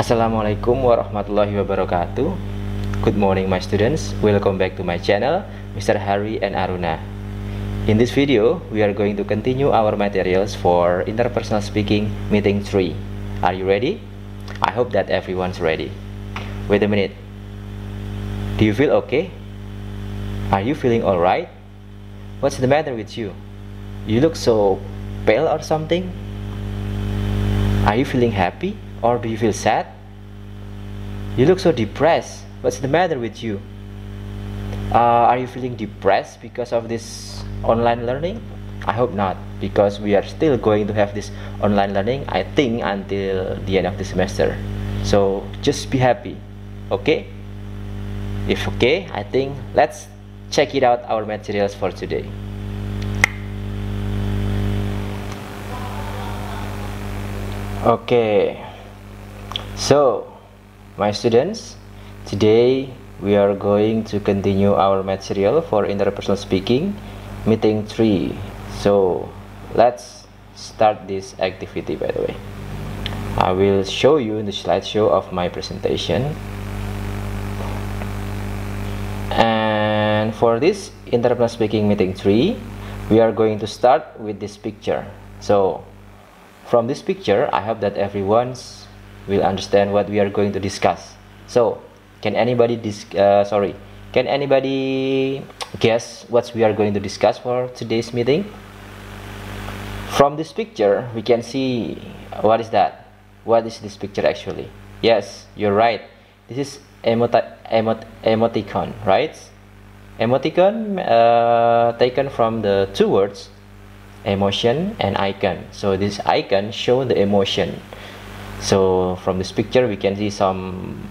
Assalamualaikum warahmatullahi wabarakatuh. Good morning my students, welcome back to my channel, Mr. Hari and Aruna. In this video, we are going to continue our materials for Interpersonal Speaking Meeting 3. Are you ready? I hope that everyone's ready. Wait a minute. Do you feel okay? Are you feeling alright? What's the matter with you? You look so pale or something? Are you feeling happy or do you feel sad? You look so depressed. What's the matter with you? Are you feeling depressed because of this online learning? I hope not, because we are still going to have this online learning, I think, until the end of the semester. So just be happy, okay? If okay, I think let's check it out, our materials for today. Okay, so my students, today we are going to continue our material for Interpersonal Speaking Meeting 3. So let's start this activity. By the way, I will show you in the slideshow of my presentation. And for this Interpersonal Speaking Meeting 3, we are going to start with this picture. So from this picture, I hope that everyone will understand what we are going to discuss. So, can anybody guess what we are going to discuss for today's meeting? From this picture, we can see what is that? What is this picture actually? Yes, you're right. This is emoticon, right? Emoticon taken from the two words emotion and icon. So this icon show the emotion. So from this picture we can see some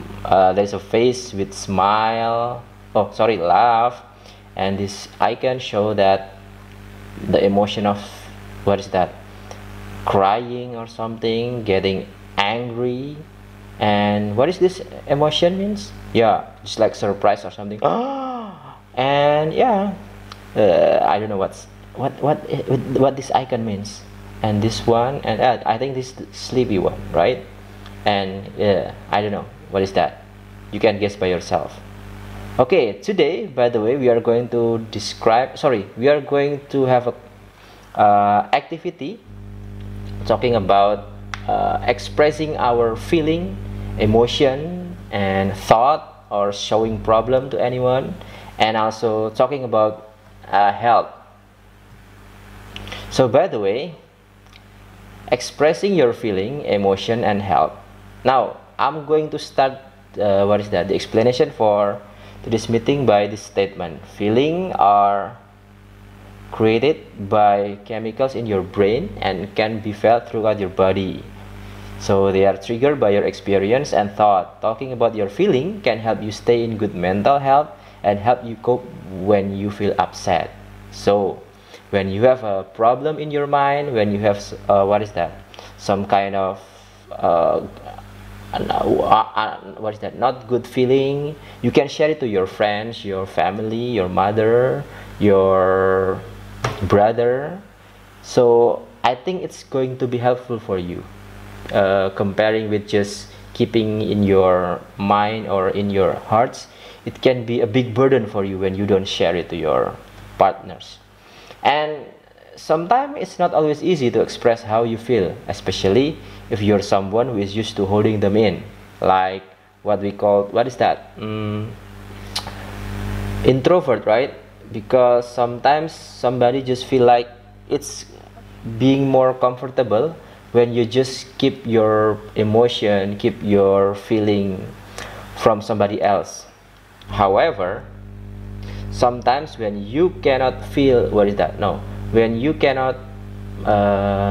there's a face with smile, laugh, and this icon show that the emotion of, what is that, crying or something, getting angry. And what is this emotion means? Yeah, just like surprise or something. And yeah, I don't know what this icon means. And this one, and I think this sleepy one, right? And I don't know what is that. You can guess by yourself. Okay, today, by the way, we are going to have a activity talking about expressing our feeling, emotion, and thought, or showing problem to anyone, and also talking about help. So by the way, expressing your feeling, emotion, and help. Now I'm going to start the explanation for today's meeting by this statement. Feeling are created by chemicals in your brain and can be felt throughout your body. So they are triggered by your experience and thought. Talking about your feeling can help you stay in good mental health and help you cope when you feel upset. So when you have a problem in your mind, when you have some kind of not good feeling, you can share it to your friends, your family, your mother, your brother. So I think it's going to be helpful for you, comparing with just keeping in your mind or in your hearts. It can be a big burden for you when you don't share it to your partners. And sometimes it's not always easy to express how you feel, especially if you're someone who is used to holding them in, like what we call, introvert, right? Because sometimes somebody just feel like it's being more comfortable when you just keep your emotion, keep your feeling from somebody else. However, sometimes when you cannot when you cannot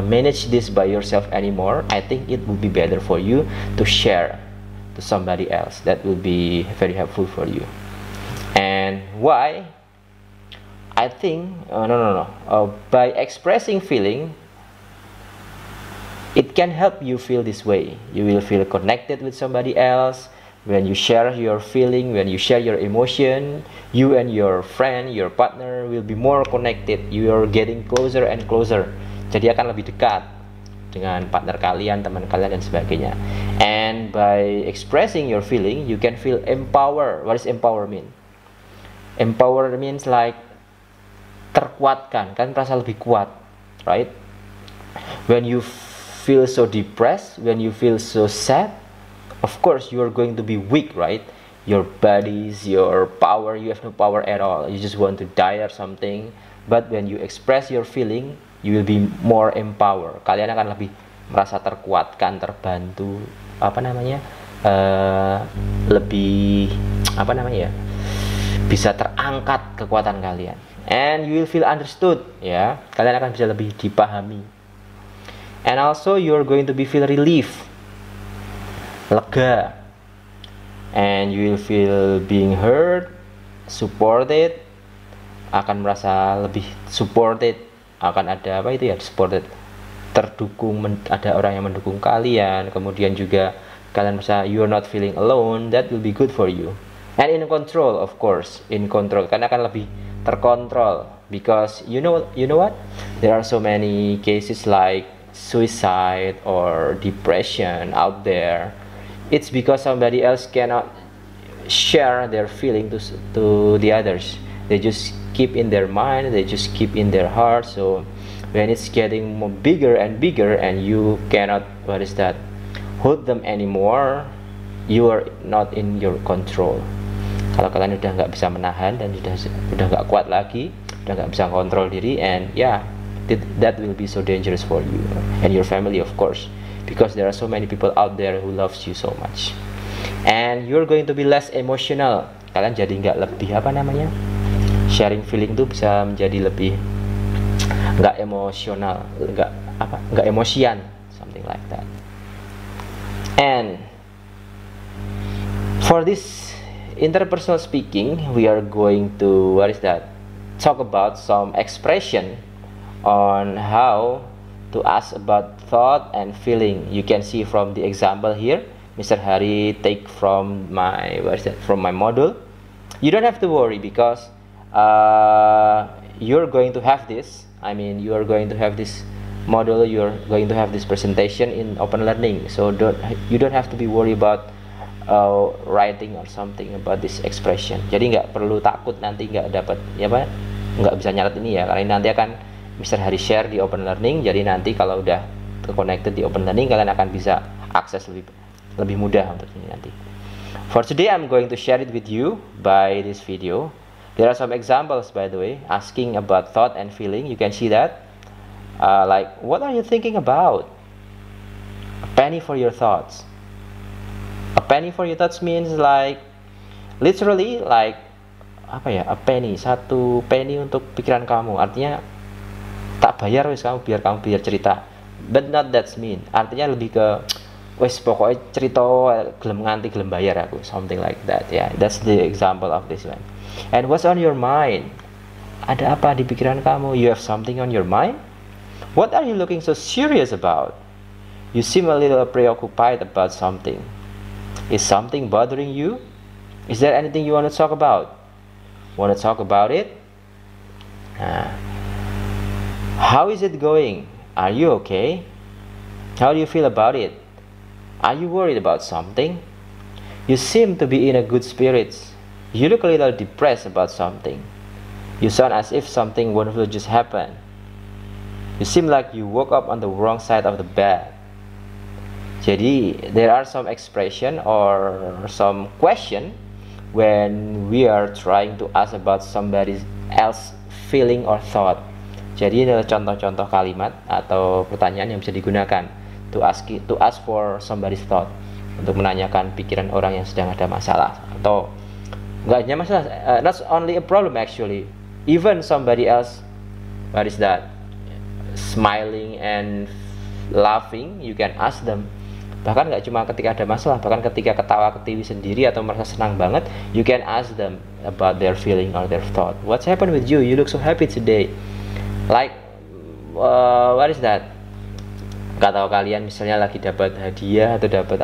manage this by yourself anymore, I think it would be better for you to share to somebody else. That will be very helpful for you. And why? I think by expressing feeling, it can help you feel this way. You will feel connected with somebody else. When you share your feeling, when you share your emotion, you and your friend, your partner will be more connected. You are getting closer and closer. Jadi akan lebih dekat. dengan partner kalian, teman kalian dan sebagainya. And by expressing your feeling, you can feel empower. What is empower mean? Empower means like terkuatkan, kan merasa lebih kuat, right? When you feel so depressed, when you feel so sad, of course you are going to be weak, right? Your bodies, your power, you have no power at all. You just want to die or something. But when you express your feeling, you will be more empowered. Kalian akan lebih merasa terkuatkan, terbantu, lebih bisa terangkat kekuatan kalian. And you will feel understood, ya. Kalian akan bisa lebih dipahami. And also you are going to be feel relief, lega. And you will feel being heard, supported, akan merasa lebih supported, akan ada supported, terdukung, ada orang yang mendukung kalian. Kemudian juga kalian merasa you are not feeling alone. That will be good for you. And in control, of course, in control, karena akan lebih terkontrol. Because you know what, there are so many cases like suicide or depression out there. It's because somebody else cannot share their feeling to the others. They just keep in their mind, they just keep in their heart. So when it's getting bigger and bigger and you cannot hold them anymore, you are not in your control. Kalau kalian udah nggak bisa menahan dan udah nggak kuat lagi, udah nggak bisa kontrol diri, and that will be so dangerous for you and your family, of course. Because there are so many people out there who loves you so much, and you're going to be less emotional. Kalian jadi nggak lebih sharing feeling tuh bisa menjadi lebih nggak emosional, nggak emosian, something like that. And for this interpersonal speaking, we are going to talk about some expression on how to ask about thought and feeling. You can see from the example here, Mr. Hari take from my module. You don't have to worry because you're going to have this. You are going to have this module. You're going to have this presentation in open learning. So you don't have to be worried about writing or something about this expression. Jadi nggak perlu takut nanti nggak dapat nggak bisa nyatet ini ya, karena nanti akan Mr. Hari share di open learning. Jadi nanti kalau udah connected di open learning, kalian akan bisa akses lebih mudah untuk ini nanti. For today, I'm going to share it with you by this video. There are some examples, by the way, asking about thought and feeling. You can see that, like, what are you thinking about? A penny for your thoughts. A penny for your thoughts means like, literally like a penny, satu penny untuk pikiran kamu. Artinya tak bayar wis biar kamu cerita. But not that mean. Artinya lebih ke wis pokoknya cerita gelem nganti gelem bayar aku, something like that. Yeah, that's the example of this one. And what's on your mind? Ada apa di pikiran kamu? You have something on your mind? What are you looking so serious about? You seem a little preoccupied about something. Is something bothering you? Is there anything you want to talk about? Want to talk about it? How is it going? Are you okay? How do you feel about it? Are you worried about something? You seem to be in a good spirits. You look a little depressed about something. You sound as if something wonderful just happened. You seem like you woke up on the wrong side of the bed. Jadi there are some expression or some question when we are trying to ask about somebody else feeling or thought. Jadi ini adalah contoh-contoh kalimat atau pertanyaan yang bisa digunakan to ask for somebody's thought, untuk menanyakan pikiran orang yang sedang ada masalah, atau nggak hanya masalah, not only a problem actually, even somebody else smiling and laughing, you can ask them. Bahkan nggak cuma ketika ada masalah, bahkan ketika ketawa ketiwi sendiri atau merasa senang banget, you can ask them about their feeling or their thought. What's happened with you? You look so happy today. Like, Kata kalian misalnya lagi dapat hadiah atau dapat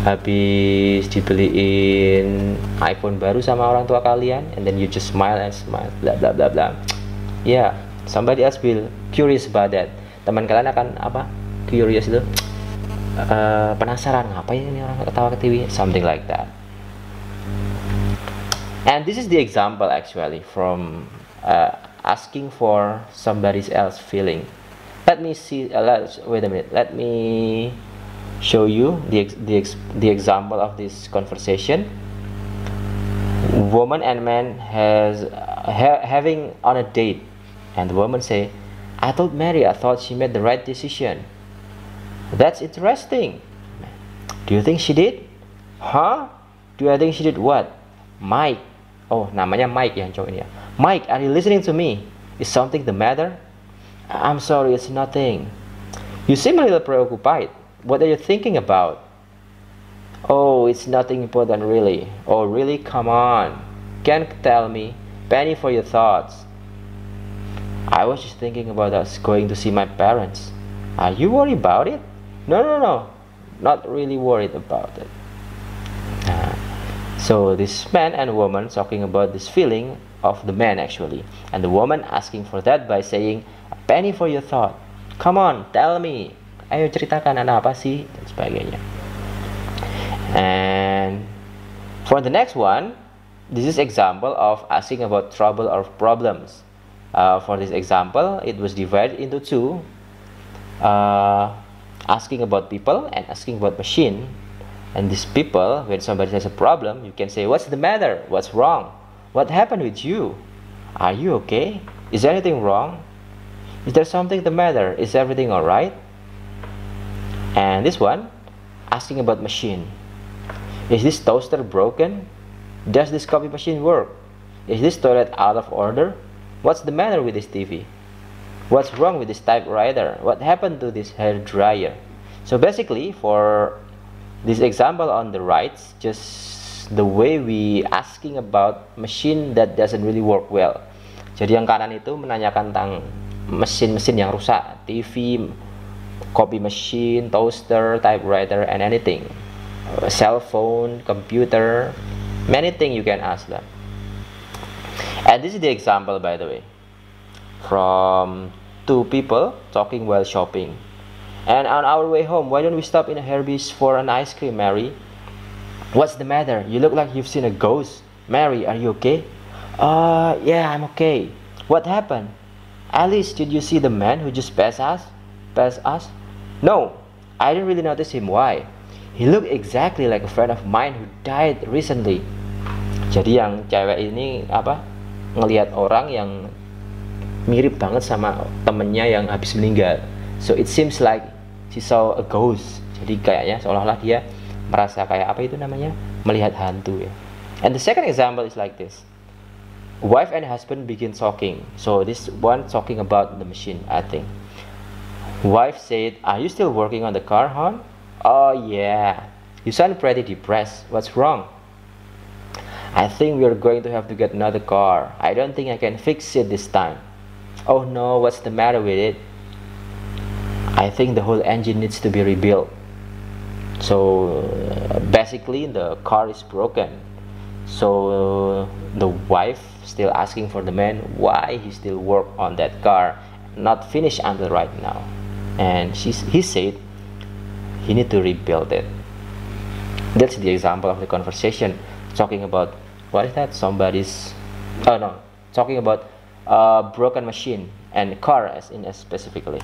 habis dibeliin iPhone baru sama orang tua kalian, and then you just smile and smile, bla bla bla bla. Yeah, somebody else will curious about that. Teman kalian akan apa? Curious itu, penasaran ngapain ini orang ketawa ke TV, something like that. And this is the example actually from asking for somebody else feeling. Let me see. Wait a minute. Let me show you the example of this conversation. Woman and man having on a date, and the woman say, "I told Mary I thought she made the right decision." That's interesting. Do you think she did? Huh? Do I think she did what? Mike. Oh, namanya Mike yang cowok ini ya. Mike, are you listening to me? Is something the matter? I'm sorry, it's nothing. You seem a little preoccupied. What are you thinking about? Oh, it's nothing important really. Oh, really? Come on. Can't tell me. Penny for your thoughts. I was just thinking about us going to see my parents. Are you worried about it? No. Not really worried about it. So this man and woman talking about this feeling of the man actually, and the woman asking for that by saying, "A penny for your thought. Come on, tell me. Ayo ceritakan ada apa sih?" dan sebagainya. And for the next one, this is example of asking about trouble or problems. For this example, it was divided into two, asking about people and asking about machine. And these people, when somebody has a problem, you can say, "What's the matter? What's wrong? What happened with you? Are you okay? Is there anything wrong? Is there something the matter? Is everything alright?" And this one, asking about machine. Is this toaster broken? Does this coffee machine work? Is this toilet out of order? What's the matter with this TV? What's wrong with this typewriter? What happened to this hair dryer? So basically, for this example on the right, just the way we asking about machine that doesn't really work well. Jadi yang kanan itu menanyakan tentang mesin-mesin yang rusak, TV, copy machine, toaster, typewriter, and anything, cell phone, computer, many things you can ask them. And this is the example, by the way, from two people talking while shopping. And on our way home, why don't we stop in a Herbies for an ice cream, Mary? What's the matter? You look like you've seen a ghost. Mary, are you okay? Yeah, I'm okay. What happened? Alice, did you see the man who just passed us? No, I didn't really notice him. Why? He looked exactly like a friend of mine who died recently. Jadi yang cewek ini ngelihat orang yang mirip banget sama temennya yang habis meninggal. So it seems like she saw a ghost. Jadi kayaknya seolah-olah dia merasa kayak apa itu namanya, melihat hantu ya. And the second example is like this. Wife and husband begin talking. So this one talking about the machine, I think. Wife said, "Are you still working on the car, hon?" "Oh yeah. You sound pretty depressed. What's wrong?" "I think we are going to have to get another car. I don't think I can fix it this time." "Oh no, what's the matter with it?" "I think the whole engine needs to be rebuilt." So basically the car is broken. So the wife still asking for the man why he still work on that car, not finished until right now. And he said he need to rebuild it. That's the example of the conversation, talking about what is that? Talking about broken machine and car as specifically.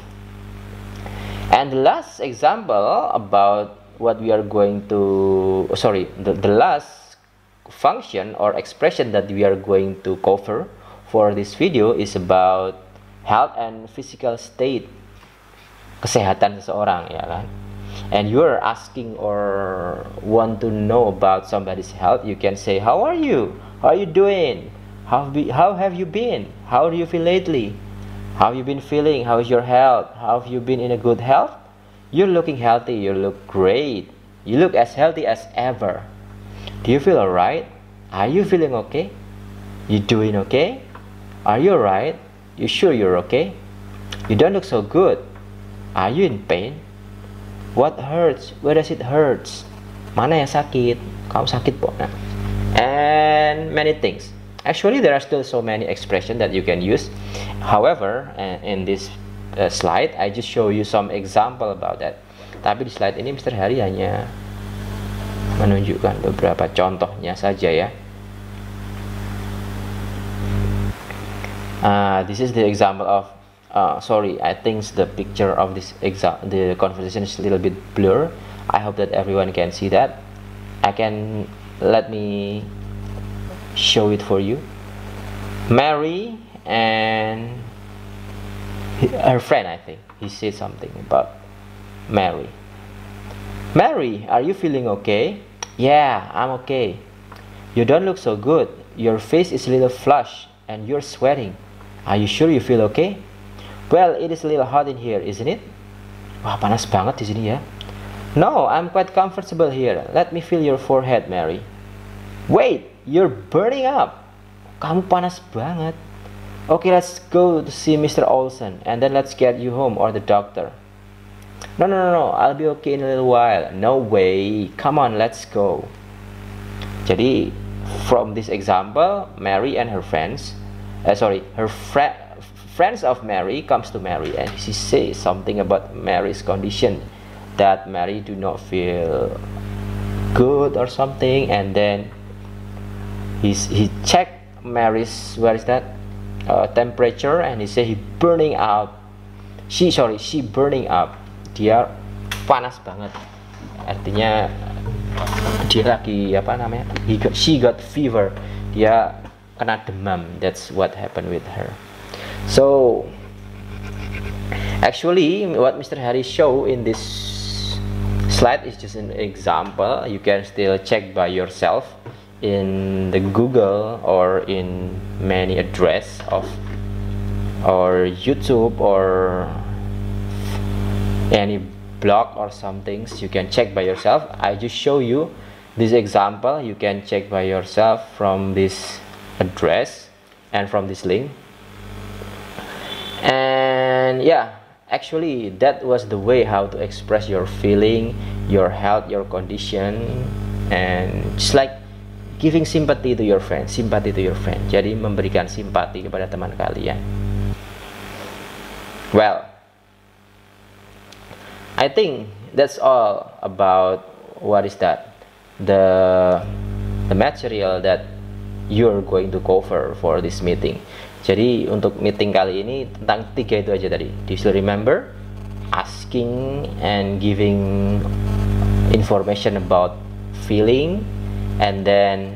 And the last example about what we are going to, the last function or expression that we are going to cover for this video is about health and physical state, kesehatan seseorang, ya kan? And you are asking or want to know about somebody's health, you can say, "How are you? How are you doing? How have you been? How do you feel lately? How have you been feeling? How is your health? How have you been in a good health? You're looking healthy. You look great. You look as healthy as ever. Do you feel alright? Are you feeling okay? You doing okay? Are you alright? You sure you're okay? You don't look so good. Are you in pain? What hurts? Where does it hurts? Mana yang sakit? Kamu sakit po? Nah. And many things. Actually, there are still so many expressions that you can use. However, in this slide I just show you some example about that. Tapi di slide ini Mr. Harry hanya menunjukkan beberapa contohnya saja ya. This is the example of sorry, I think the picture of this the conversation is a little bit blur. I hope that everyone can see that. Let me show it for you. Mary and her friend, I think he said something about Mary. Mary, are you feeling okay? Yeah, I'm okay. You don't look so good. Your face is a little flushed and you're sweating. Are you sure you feel okay? Well, it is a little hot in here, isn't it? Wah, panas banget di sini ya. No, I'm quite comfortable here. Let me feel your forehead, Mary. Wait, you're burning up. Kamu panas banget. Okay, let's go to see Mr. Olsen and then let's get you home or the doctor. No, I'll be okay in a little while. No way. Come on, let's go. Jadi, from this example, Mary and her friends, friends of Mary comes to Mary and she says something about Mary's condition, that Mary do not feel good or something, and then he checked Mary's temperature and he said he burning out. She burning up. Dia panas banget. Artinya dia lagi she got fever. Dia kena demam. That's what happened with her. So actually what Mr. Harry show in this slide is just an example. You can still check by yourself in the Google or in many address of or YouTube or any blog or some things. You can check by yourself. I just show you this example. You can check by yourself from this address and from this link. And yeah, actually that was the way how to express your feeling, your health, your condition, and just like giving sympathy to your friend. Jadi memberikan simpati kepada teman kalian. Well, I think that's all about the material that you're going to cover for this meeting. Jadi untuk meeting kali ini tentang 3 itu aja tadi. Do you still remember? Asking and giving information about feeling, and then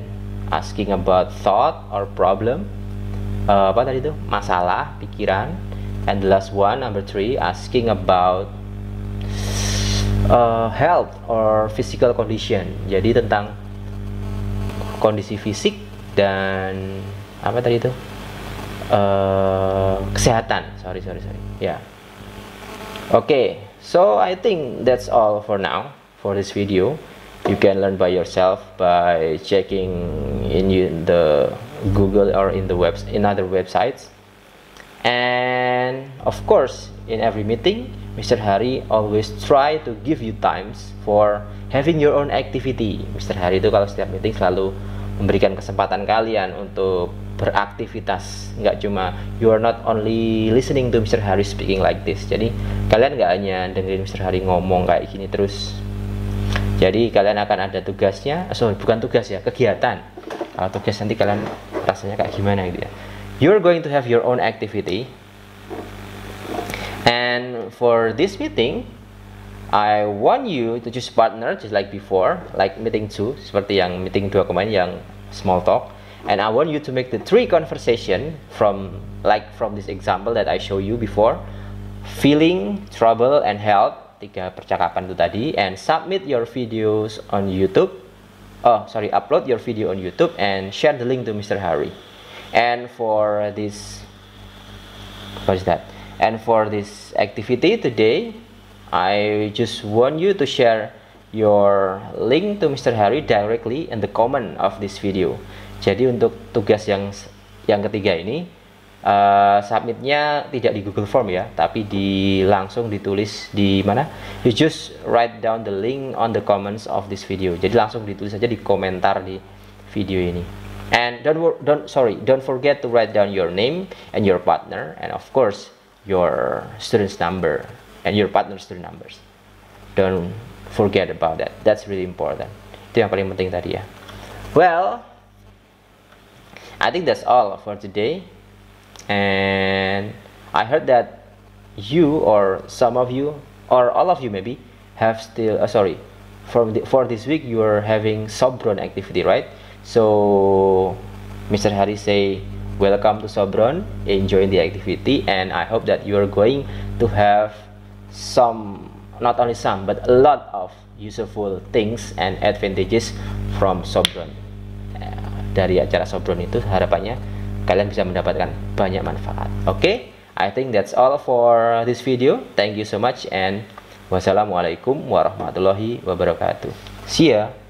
asking about thought or problem. Apa tadi itu? Masalah, pikiran. And the last one, number 3, asking about health or physical condition. Jadi tentang kondisi fisik dan apa tadi itu? Kesehatan. Sorry. Yeah. Okay, so I think that's all for now for this video. You can learn by yourself by checking in the Google or in other websites. And of course, in every meeting, Mr. Harry always try to give you times for having your own activity. Mr. Harry itu kalau setiap meeting selalu memberikan kesempatan kalian untuk beraktivitas. Nggak cuma you are not only listening to Mr. Harry speaking like this. Jadi kalian nggak hanya dengerin Mr. Harry ngomong kayak gini terus. Jadi kalian akan ada tugasnya, bukan tugas ya, kegiatan. Kalau tugas nanti kalian rasanya kayak gimana gitu ya. You're going to have your own activity. And for this meeting, I want you to choose partner just like before, like meeting 2, seperti yang meeting 2 kemarin yang small talk. And I want you to make the 3 conversation from this example that I show you before. Feeling, trouble, and health. 3 percakapan itu tadi. And submit your videos on YouTube. Upload your video on YouTube and share the link to Mr. Harry. And for this, And for this activity today, I just want you to share your link to Mr. Harry directly in the comment of this video. Jadi untuk tugas yang ketiga ini, submitnya tidak di Google Form ya, tapi langsung ditulis di mana? You just write down the link on the comments of this video. Jadi langsung ditulis saja di komentar di video ini. And don't forget to write down your name and your partner, and of course your student's number and your partner's student numbers. Don't forget about that. That's really important. Itu yang paling penting tadi ya. Well, I think that's all for today. And I heard that you, or some of you, or all of you maybe, have still for this week you are having Sobron activity, right? So Mr. Hari say welcome to Sobron, enjoy the activity, and I hope that you are going to have some, not only some, but a lot of useful things and advantages from Sobron. Dari acara Sobron itu harapannya kalian bisa mendapatkan banyak manfaat. Okay, I think that's all for this video. Thank you so much, and wassalamualaikum warahmatullahi wabarakatuh. See ya.